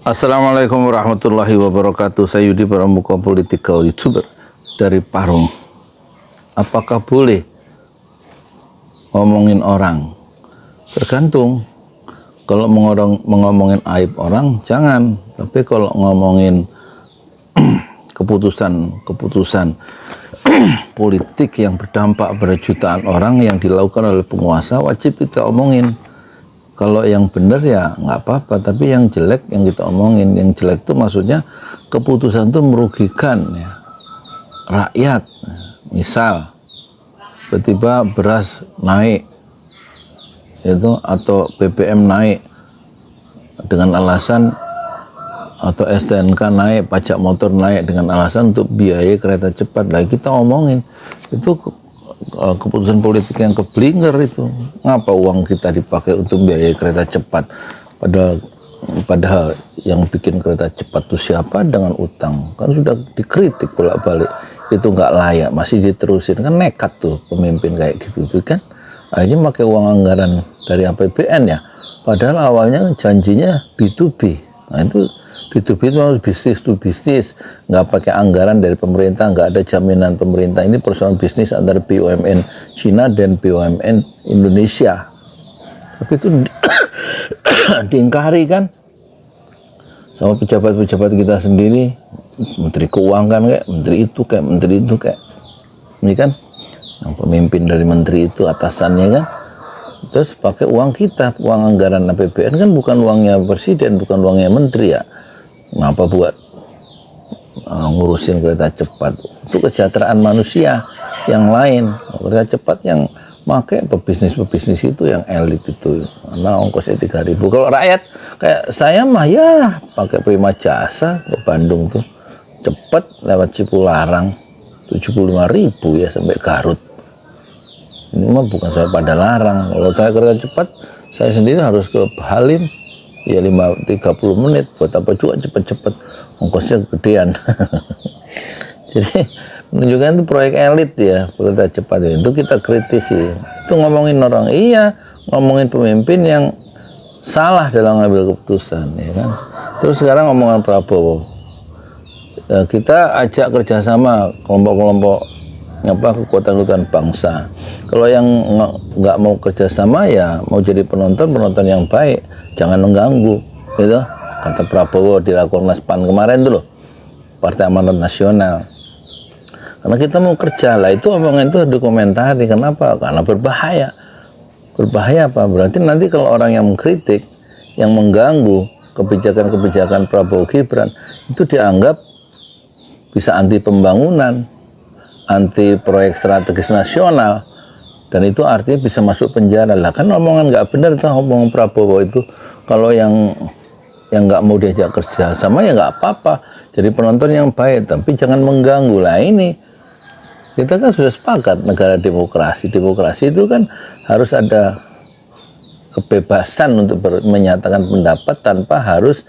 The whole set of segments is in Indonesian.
Assalamualaikum warahmatullahi wabarakatuh. Saya Yudi Pramuka, political YouTuber dari Parung. Apakah boleh ngomongin orang? Tergantung. Kalau ngomongin aib orang, jangan. Tapi kalau ngomongin keputusan politik yang berdampak pada jutaan orang yang dilakukan oleh penguasa, wajib kita omongin. Kalau yang benar ya nggak apa-apa, tapi yang jelek yang kita omongin. Yang jelek itu maksudnya keputusan itu merugikan ya, rakyat. Misal tiba-tiba beras naik itu, atau BBM naik dengan alasan, atau STNK naik, pajak motor naik dengan alasan untuk biaya kereta cepat. Lah kita omongin itu keputusan politik yang keblinger itu. Ngapa uang kita dipakai untuk biaya kereta cepat, padahal yang bikin kereta cepat itu siapa dengan utang? Kan sudah dikritik bolak-balik, itu nggak layak, masih diterusin. Kan nekat tuh pemimpin kayak gitu kan. Akhirnya pakai uang anggaran dari APBN ya, padahal awalnya janjinya B2B. Nah itu B2B itu harus bisnis to bisnis, nggak pakai anggaran dari pemerintah, nggak ada jaminan pemerintah. Ini persoalan bisnis antara BUMN Cina dan BUMN Indonesia. Tapi itu diingkari kan sama pejabat-pejabat kita sendiri, menteri keuangan kayak, menteri itu kayak, menteri itu kayak. Ini kan yang pemimpin dari menteri itu atasannya kan, terus pakai uang kita, uang anggaran APBN kan, bukan uangnya presiden, bukan uangnya menteri ya. Ngapa buat ngurusin kereta cepat? Itu kesejahteraan manusia yang lain. Kereta cepat yang pakai pebisnis itu, yang elit itu, karena ongkosnya 3.000. Kalau rakyat kayak saya mah ya pakai Prima Jasa ke Bandung tuh cepat lewat Cipularang 75.000 ya sampai Garut. Ini mah bukan saya pada larang. Kalau saya kereta cepat, saya sendiri harus ke Halim ya 30 menit, buat apa juga cepet-cepet, ongkosnya gedean. Jadi menunjukkan itu proyek elit ya, kereta cepat ya. Itu kita kritisi. Itu ngomongin orang, iya, ngomongin pemimpin yang salah dalam ngambil keputusan ya kan. Terus sekarang ngomongan Prabowo, ya, kita ajak kerjasama kelompok-kelompok kekuatan-kekuatan bangsa. Kalau yang nggak mau kerjasama ya mau jadi penonton yang baik, jangan mengganggu, gitu. Kata Prabowo di Rakornas PAN kemarin tuh loh, Partai Amanat Nasional. Karena kita mau kerja lah, itu omongan itu dikomentari. Kenapa? Karena berbahaya. Berbahaya apa? Berarti nanti kalau orang yang mengkritik, yang mengganggu kebijakan-kebijakan Prabowo Gibran, itu dianggap bisa anti pembangunan, anti proyek strategis nasional, dan itu artinya bisa masuk penjara. Lah kan omongan nggak benar tuh, omongan Prabowo itu. Kalau yang nggak mau diajak kerja sama ya nggak apa-apa, jadi penonton yang baik, tapi jangan mengganggu. Lah ini kita kan sudah sepakat negara demokrasi itu kan harus ada kebebasan untuk menyatakan pendapat tanpa harus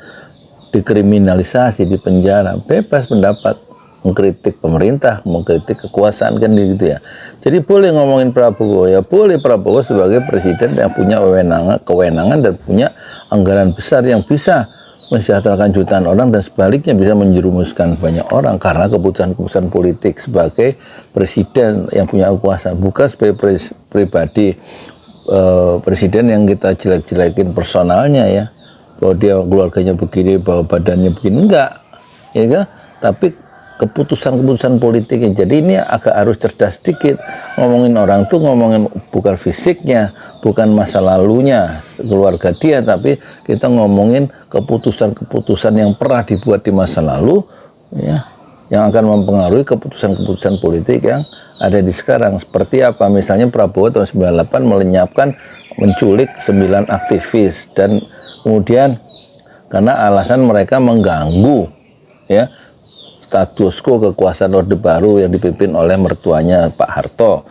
dikriminalisasi, dipenjara. Bebas pendapat, mengkritik pemerintah, mengkritik kekuasaan kan gitu ya. Jadi boleh ngomongin Prabowo ya, boleh Prabowo sebagai presiden yang punya kewenangan dan punya anggaran besar yang bisa mensejahterakan jutaan orang, dan sebaliknya bisa menjerumuskan banyak orang karena keputusan-keputusan politik sebagai presiden yang punya kekuasaan, bukan sebagai pribadi presiden yang kita jelek-jelekin personalnya ya, bahwa dia keluarganya begini, bahwa badannya begini, enggak ya kan? Tapi keputusan-keputusan politiknya. Jadi ini agak harus cerdas sedikit. Ngomongin orang tuh ngomongin bukan fisiknya, bukan masa lalunya, keluarga dia, tapi kita ngomongin keputusan-keputusan yang pernah dibuat di masa lalu ya, yang akan mempengaruhi keputusan-keputusan politik yang ada di sekarang. Seperti apa? Misalnya Prabowo tahun 98 melenyapkan, menculik 9 aktivis, dan kemudian karena alasan mereka mengganggu ya status quo kekuasaan Orde Baru yang dipimpin oleh mertuanya Pak Harto,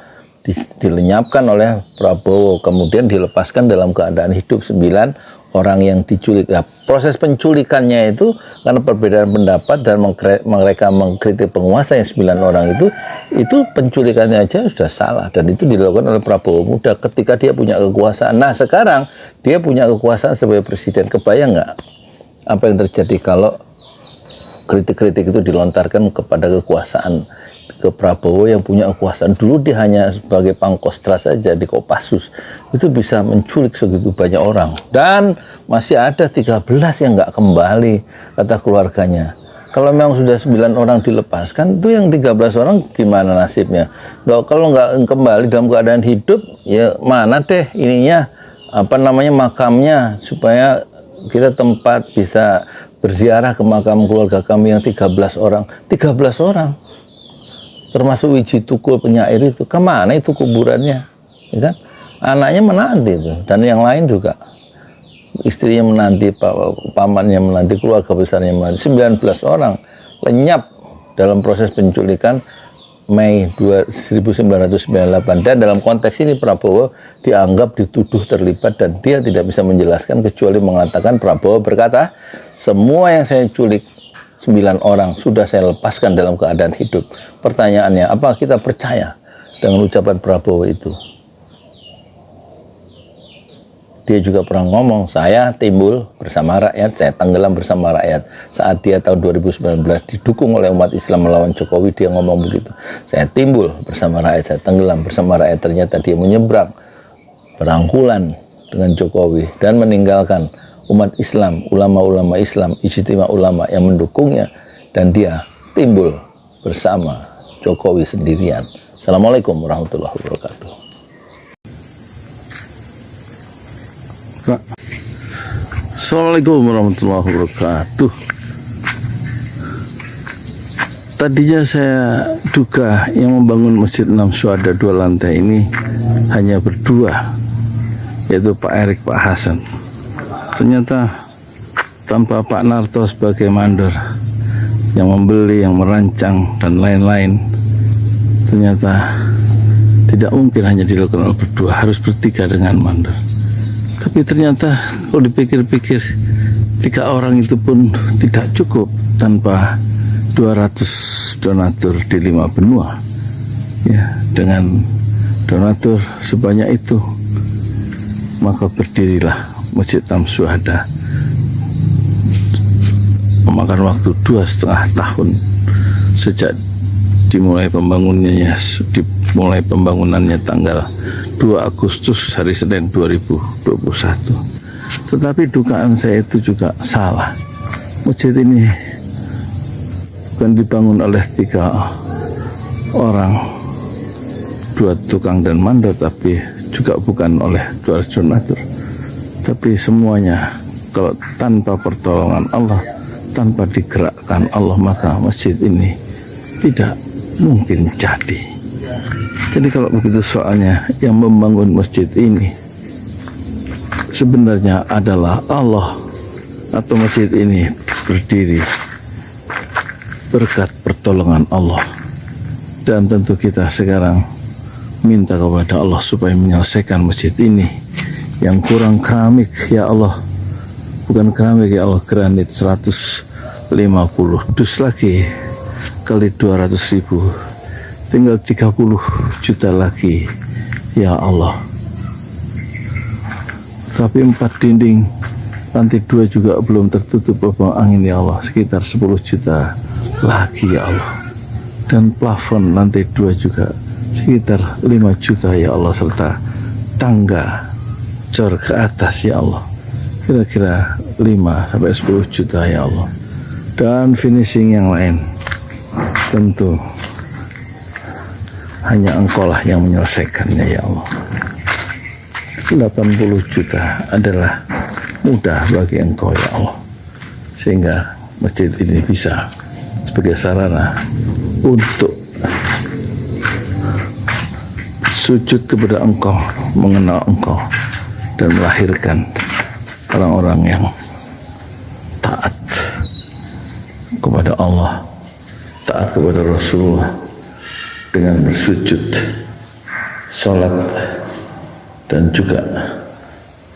dilenyapkan oleh Prabowo, kemudian dilepaskan dalam keadaan hidup 9 orang yang diculik. Nah, proses penculikannya itu karena perbedaan pendapat dan mereka mengkritik penguasa yang 9 orang itu penculikannya aja sudah salah, dan itu dilakukan oleh Prabowo Muda ketika dia punya kekuasaan. Nah sekarang dia punya kekuasaan sebagai presiden, kebayang nggak apa yang terjadi kalau kritik-kritik itu dilontarkan kepada kekuasaan, ke Prabowo yang punya kekuasaan. Dulu dia hanya sebagai pangkostra saja di Kopassus, itu bisa menculik segitu banyak orang, dan masih ada 13 yang nggak kembali, kata keluarganya. Kalau memang sudah 9 orang dilepaskan, itu yang 13 orang gimana nasibnya? Kalau nggak kembali dalam keadaan hidup, ya mana deh ininya, makamnya, supaya kita tempat bisa berziarah ke makam keluarga kami yang 13 orang. 13 orang. Termasuk Wiji Tukul penyair itu, kemana itu kuburannya, ya kan? Anaknya menanti itu, dan yang lain juga, istrinya menanti, pamannya menanti, keluarga besarnya menanti. 19 orang lenyap dalam proses penculikan Mei 1998, dan dalam konteks ini Prabowo dianggap dituduh terlibat, dan dia tidak bisa menjelaskan kecuali mengatakan, Prabowo berkata, semua yang saya culik 9 orang sudah saya lepaskan dalam keadaan hidup. Pertanyaannya, apa kita percaya dengan ucapan Prabowo itu? Dia juga pernah ngomong, saya timbul bersama rakyat, saya tenggelam bersama rakyat. Saat dia tahun 2019 didukung oleh umat Islam melawan Jokowi, dia ngomong begitu. Saya timbul bersama rakyat, saya tenggelam bersama rakyat. Ternyata dia menyeberang berangkulan dengan Jokowi dan meninggalkan umat Islam, ulama-ulama Islam, ijtima ulama yang mendukungnya, dan dia timbul bersama Jokowi sendirian. Assalamualaikum warahmatullahi wabarakatuh. Assalamualaikum warahmatullahi wabarakatuh. Tadinya saya duga yang membangun Masjid 6 Syuhada 2 lantai ini hanya berdua, yaitu Pak Erik, Pak Hasan. Ternyata tanpa Pak Narto sebagai mandor yang membeli, yang merancang, dan lain-lain, ternyata tidak mungkin hanya dilakukan berdua, harus bertiga dengan mandor. Tapi ternyata kalau dipikir-pikir, 3 orang itu pun tidak cukup tanpa 200 donatur di 5 benua. Ya, dengan donatur sebanyak itu, maka berdirilah Masjid 6 Syuhada. Memakan waktu 2,5 tahun sejak dimulai pembangunannya tanggal 2 Agustus hari Senin 2021. Tetapi dugaan saya itu juga salah. Masjid ini bukan dibangun oleh 3 orang, 2 tukang dan mandor, tapi juga bukan oleh 200 donatur. Tapi semuanya kalau tanpa pertolongan Allah, tanpa digerakkan Allah, maka masjid ini tidak mungkin jadi. Jadi kalau begitu soalnya, yang membangun masjid ini sebenarnya adalah Allah, atau masjid ini berdiri berkat pertolongan Allah. Dan tentu kita sekarang minta kepada Allah supaya menyelesaikan masjid ini. Yang kurang keramik, ya Allah, bukan keramik, ya Allah, granit 150 dus lagi kali 200.000, tinggal 30 juta lagi, ya Allah. Tapi 4 dinding lantai 2 juga belum tertutup lubang angin, ya Allah, sekitar 10 juta lagi, ya Allah. Dan plafon lantai 2 juga sekitar 5 juta, ya Allah, serta tangga cor ke atas, ya Allah, kira-kira 5-10 juta, ya Allah. Dan finishing yang lain tentu hanya Engkau lah yang menyelesaikannya, ya Allah. 80 juta adalah mudah bagi Engkau, ya Allah, sehingga masjid ini bisa sebagai sarana untuk sujud kepada Engkau, mengenal Engkau, dan melahirkan orang-orang yang taat kepada Allah, taat kepada Rasulullah, dengan bersujud, sholat, dan juga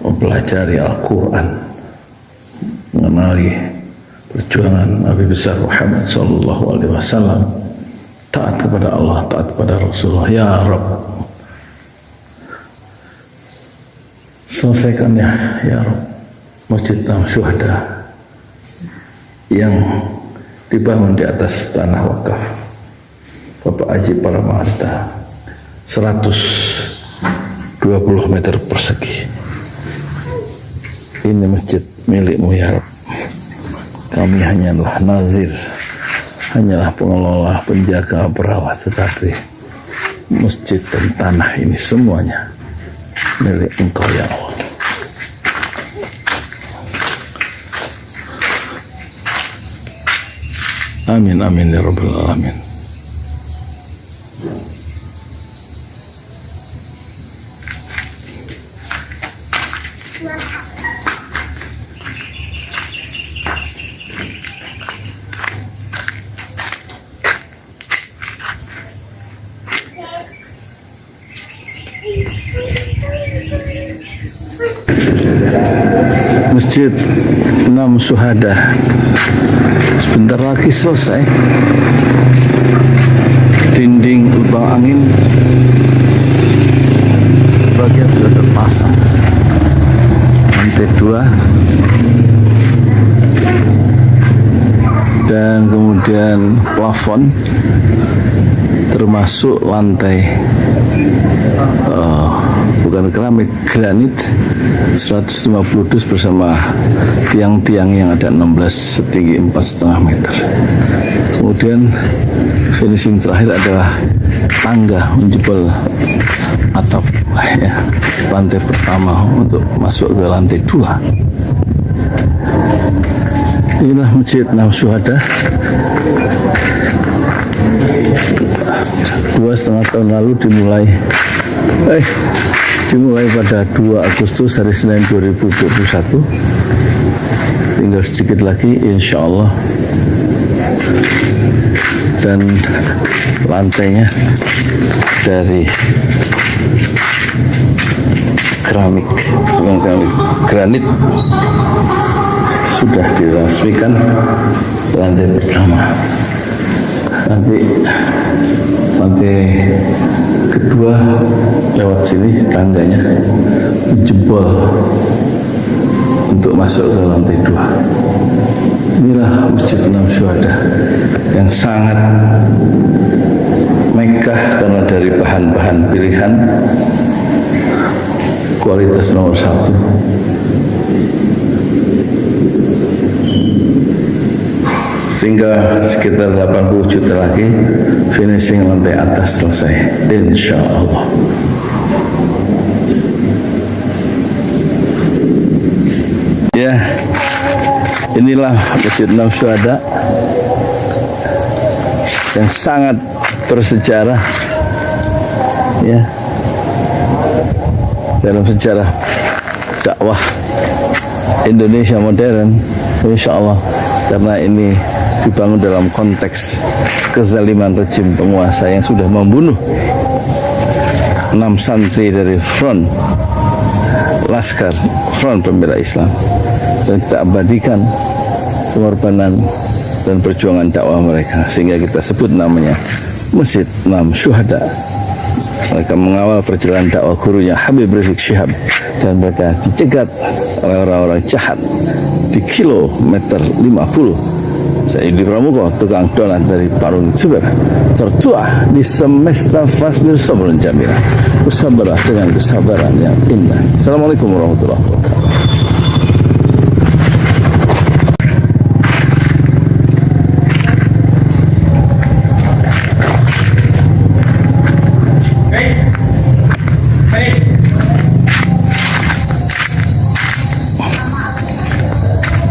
mempelajari Al-Quran, mengenali perjuangan Nabi besar Muhammad SAW, taat kepada Allah, taat kepada Rasulullah. Ya Rabb, selesaikan ya Rabb Masjid 6 Syuhada yang dibangun di atas tanah wakaf Bapak Haji Paramarta 120 meter persegi. Ini masjid milikmu ya Rabb. Kami hanyalah nazir, hanyalah pengelola, penjaga, perawat, tetapi masjid dan tanah ini semuanya milik Engkau ya Allah. Amin amin ya rabbal alamin. Masjid Enam Syuhada sebentar lagi selesai. Dinding lubang angin sebagian sudah terpasang, lantai 2 dan kemudian plafon termasuk lantai bukan keramik, granit 150 dus bersama tiang-tiang yang ada 16 setinggi 4,5 meter. Kemudian finishing terakhir adalah tangga menjebol atap ya, lantai pertama untuk masuk ke lantai 2. Inilah Masjid Enam Syuhada. 2,5 tahun lalu dimulai pada 2 Agustus hari Senin 2021. Tinggal sedikit lagi insya Allah, dan lantainya dari keramik, bukan keramik, granit sudah diresmikan lantai pertama. Nanti lantai kedua lewat sini tangganya jebol untuk masuk ke lantai 2. Inilah Masjid Enam Syuhada yang sangat megah karena dari bahan-bahan pilihan kualitas nomor 1. Tinggal sekitar 80 juta lagi finishing lantai atas selesai insya Allah. Ya, inilah Masjid Enam Syuhada yang sangat bersejarah ya dalam sejarah dakwah Indonesia modern insya Allah, karena ini dibangun dalam konteks kezaliman rejim penguasa yang sudah membunuh 6 santri dari front Laskar Front Pembela Islam, dan kita abadikan pengorbanan dan perjuangan dakwah mereka sehingga kita sebut namanya Masjid Enam Syuhada. Mereka mengawal perjalanan dakwah gurunya Habib Rizik Syihab, dan mereka dicegat oleh orang-orang jahat di kilometer 50. Saya Yudi Pramuko, tukang donat dari Parung Suber, tertua di semesta fasbir sabrun jamila. Bersabarlah dengan kesabaran yang indah. Assalamualaikum warahmatullahi wabarakatuh.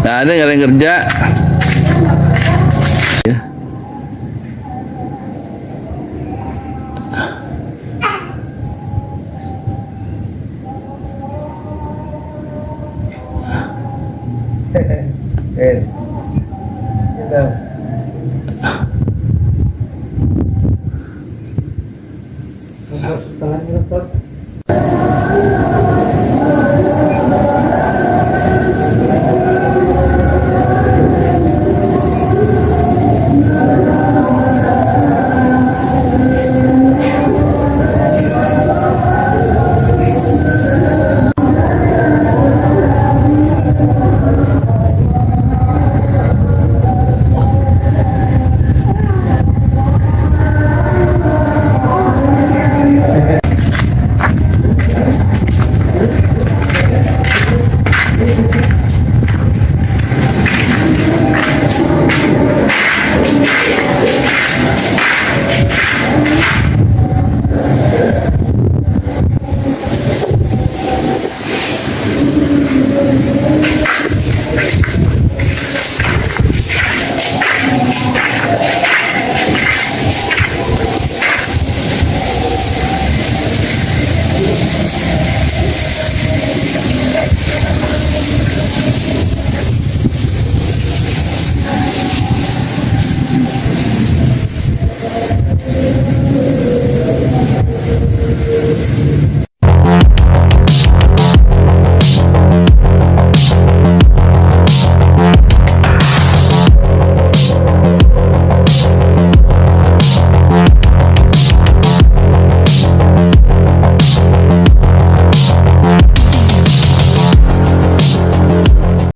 Nah, ada nggak yang kerja? Ya. Gitu.